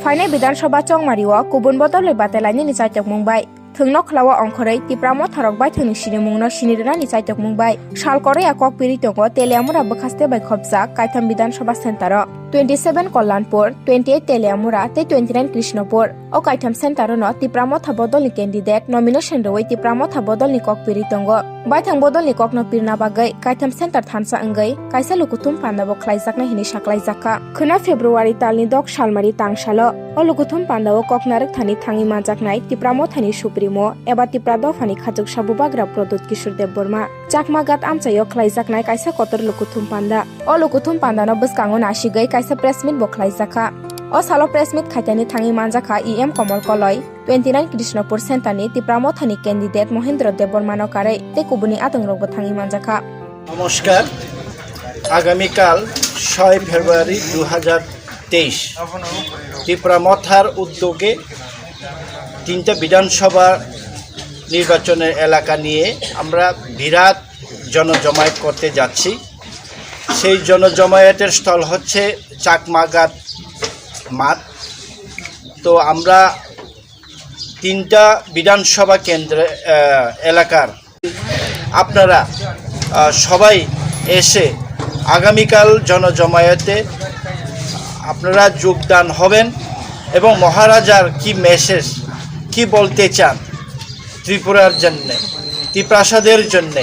Final विधानसभा चंगमारिओ गुबुन बदलै बातेलायनि नि चाइटक मुंबाइ थोंनो खलावा अंखरै तिप्रामो थरकबाय थोंनि सिनि मुंनो सिनिरनानि चाइटक मुंबाइ सालकरै आकक पिरितंगो तेलियामुरा बखास्ते बाय खबजा कायथाम विधानसभा सेन्टार 27 कल्याणपुर 28 तेलियामुरा ते 29 कृष्णपुर ओ कायथाम सेन्टार न तिप्रामो था बदलनि कैंडिडेट नॉमिनेशन रवै तिप्रामो था बदलनि कक पिरितंगो बायथां बदलनि कक न पिरना बागै कायथाम सेन्टार थानसा अंगै कायसा लुकुथुम पान्दाबो खलाइजाकनाय हिनि साख्लाइजाका खोना फेब्रुवारि तालनि दक सालमारि तांसालो ओ लुकुथुम पान्दाबो ककनारक थानि थाङि माजाकनाय तिप्रामो थानि सुप्रिमो एबा तिप्रा दफानि खाजुक साबुबाग्रा प्रदुत किशोर देबबर्मा चाकमागात आमचायो खलाइजाकनाय कायसा कतर लुकुथुम पान्दा ओ लुकुथुम पान्दानो बसकांगो नासिगै कायसा प्रेस मिट बखलाइजाका ओ सालो प्रेस मिट खायतानि थाङि मानजाखा इएम कमल कलय 29 कृष्णपुर सेन्टारनि तिप्रामो थानि कैंडिडेट महेंद्र देबबर्मानो कारै ते कुबुनि आतंगरबो थाङि मानजाखा। नमस्कार, আগামীকাল 6 ফেব্রুয়ারি 2023 তিপ্রামথার উদ্যোগে তিনটা বিধানসভা নির্বাচনের এলাকা নিয়ে আমরা বিরাট জনজমায়েত করতে যাচ্ছি। সেই জনজমায়েতের স্থল হচ্ছে চাকমাগাত মাঠ। তো আমরা তিনটা বিধানসভা কেন্দ্র এলাকার আপনারা সবাই এসে আগামীকাল জনজমায়েতে আপনারা যোগদান হবেন এবং মহারাজার কি মেসেজ কি বলতে চান ত্রিপুরার জন্য, ত্রিপ্রাসাদের জন্য,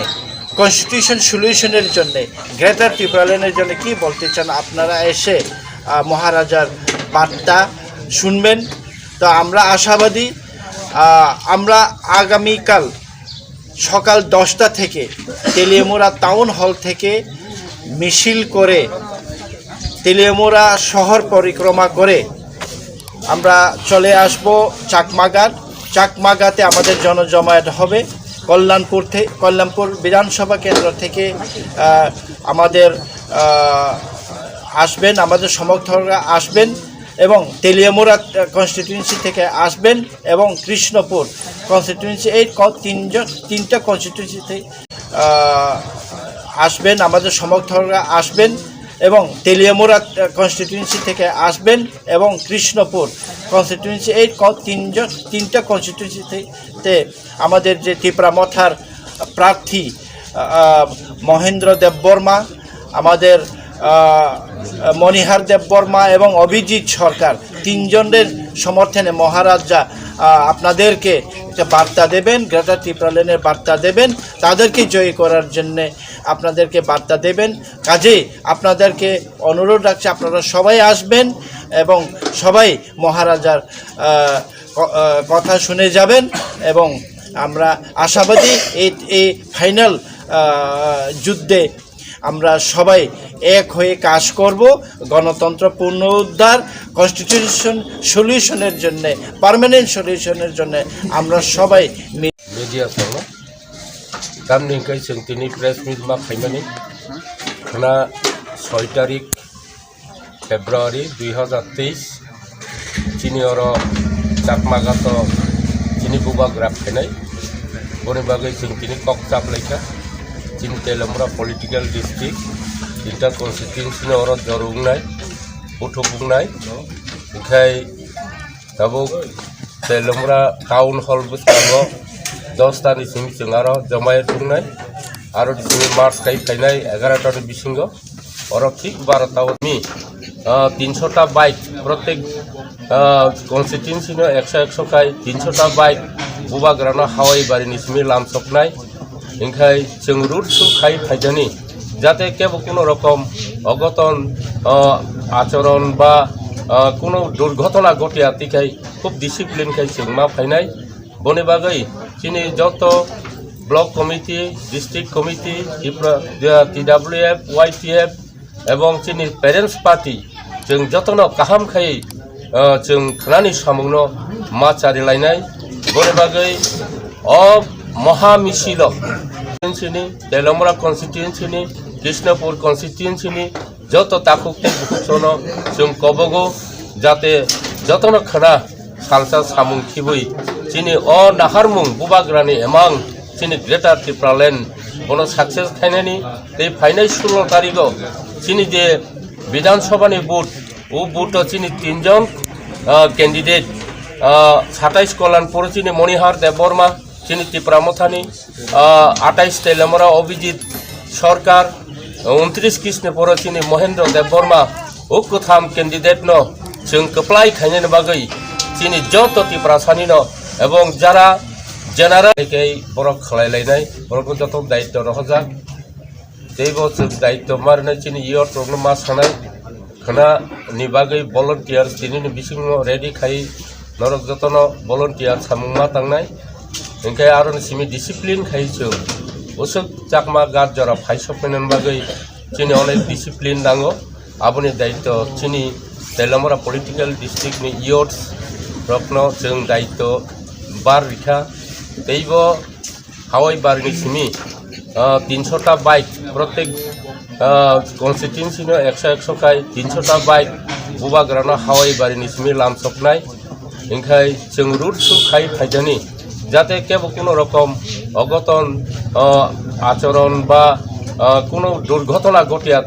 কনস্টিটিউশন সলিউশনের জন্য, গ্রেটার ত্রিপুরাল্যান্ডের জন্য কি বলতে চান আপনারা এসে মহারাজার বার্তা শুনবেন। তো আমরা আশাবাদী আমরা আগামীকাল সকাল 10টা থেকে তেলিয়ামুড়া টাউন হল থেকে মিছিল করে তেলিয়ামুড়া শহর পরিক্রমা করে আমরা চলে আসব চাকমাগাতে আমাদের জনজমায়েত হবে। কল্যাণপুর বিধানসভা কেন্দ্র থেকে আমাদের আসবেন, আমাদের সমর্থকরা আসবেন এবং তেলিয়ামুড়া কনস্টিটিউয়েন্সি থেকে আসবেন এবং কৃষ্ণপুর কনস্টিটিউয়েন্সি এই তিনটা কনস্টিটিউয়েন্সিতে আসবেন, আমাদের সমর্থকরা আসবেন এবং তেলিয়ামুড়া কনস্টিটিউয়েন্সি থেকে আসবেন এবং কৃষ্ণপুর কনস্টিটিউয়েন্সি এই তিনটা কনস্টিটিউয়েন্সিতে আমাদের যে তিপ্রামথার প্রার্থী মহেন্দ্র দেববর্মা, আমাদের মণিহার দেববর্মা এবং অভিজিৎ সরকার তিনজনের সমর্থনে মহারাজা আপনাদেরকে একটা বার্তা দেবেন, গ্রেটার ত্রিপুরাল্যান্ডের বার্তা দেবেন, তাদেরকে জয়ী করার জন্যে আপনাদেরকে বার্তা দেবেন। কাজেই আপনাদেরকে অনুরোধ রাখছি আপনারা সবাই আসবেন এবং সবাই মহারাজার কথা শুনে যাবেন এবং আমরা আশাবাদী এই ফাইনাল যুদ্ধে আমরা সবাই এক হয়ে কাজ করব গণতন্ত্র পুনরুদ্ধার, কনস্টিটিউশন সলিউশনের জন্য, পার্মানেন্ট সলিউশনের জন্য আমরা সবাই media sama kami kai sengtini press meet ma khaimani khana 6 tarik February 2023 chini oro chakmagato chini buba graph khenai boni bagai sengtini kok chap laika chini telamura political district tinta constituency no oro jorungnai uthubungnai khai tabo telamura town hall buskango 10 तानि SIM Singaro जमायत दुंनाय आरो दिसनि मार्च काई फाइनाय 11 तानि बिसिंगो और ठीक 12 तावनि 300 टा bike प्रत्येक कन्स्टिट्युएन्सि no 100 काई 300 टा बाइक बुबाग्रानो हावाई बारिनि सिमि लामसकनाय इंखाय जों रुट सु खाई फाइजानि जाते केबो कोनो रकम अगतन आचरण बा कोनो दुर्घटना घटिया तिखाय खूब डिसिप्लिन खाय जों मा फाइनाय बने बागै चीनी जो block committee, district committee, TWF, YTF एवं चीनी पेरेंट्स पार्टी जों जतनो गाहाम खायै जों खानानि सामुंनो मा चारिलायनाय बने बागै अ महा मिसिल कन्स्टिट्युएन्सिनि तेलामुरा कन्स्टिट्युएन्सिनि कृष्णपुर कन्स्टिट्युएन्सिनि जत ताकुकते बुकुसनो जों कबगो जाते जतनो खाना सालसा सामुं खिबै चीनी अ नाहारमुं बुबाग्रानि एमां चीनी ग्रेटार त्रिपुराल्যান্ড कोनो सक्सेस खायनानि ते फाइनाल 16 तारिखो चीनी जे विधानसभानि बुथ ओ बुथ चीनी 3 जन ক্যান্ডিডেট 27 কল্যাণপুর চিনি মণিহার দেববর্মা চিনি টিপ্রামথানি 28 তেলেমরা অভিজিৎ সরকার 29 কৃষ্ণপুর চিনি মহেন্দ্র দেববর্মা ও কোথাম ক্যান্ডিডেট ন जों कप्लाय खायनि बागै चिनि जत टिप्रासानि न এবং যারা জেনারেল থেকে বরক খালাইলাইনাই বরক যত দায়িত্ব রহজা এই বছর দায়িত্ব মারনাই চিনি ইয়র প্রবলেম মা সানাই খানা नि बागै भलन्टियार दिनैनि बिसिं रेडि खाइ नरक जतन भलन्टियार सामुंमा थांनाय ओंखाय आरो सिमि डिसिप्लिन खाइ जों उसुक चाकमा गार जरा फाइसफैनायनि बागै चिनि अनेक डिसिप्लिन नांगौ आबुनि दायित्व चिनि तेलामरा पलिटिकल डिस्ट्रिक्टनि इयर्स रत्न जों दायित्व बार रिखा दैब हावाई बारनि सिमि 300टा बाइक प्रत्येक कन्स्टिट्युएन्सिनो 100 खाय 300टा बाइक बुबाग्रानो हावाई बारनि सिमि लामसबनाय ओंखाय जों रुट सु खाय फायजानि जाते केबो कोनो रकम अघटन आचरण बा कोनो दुर्घटना घटिया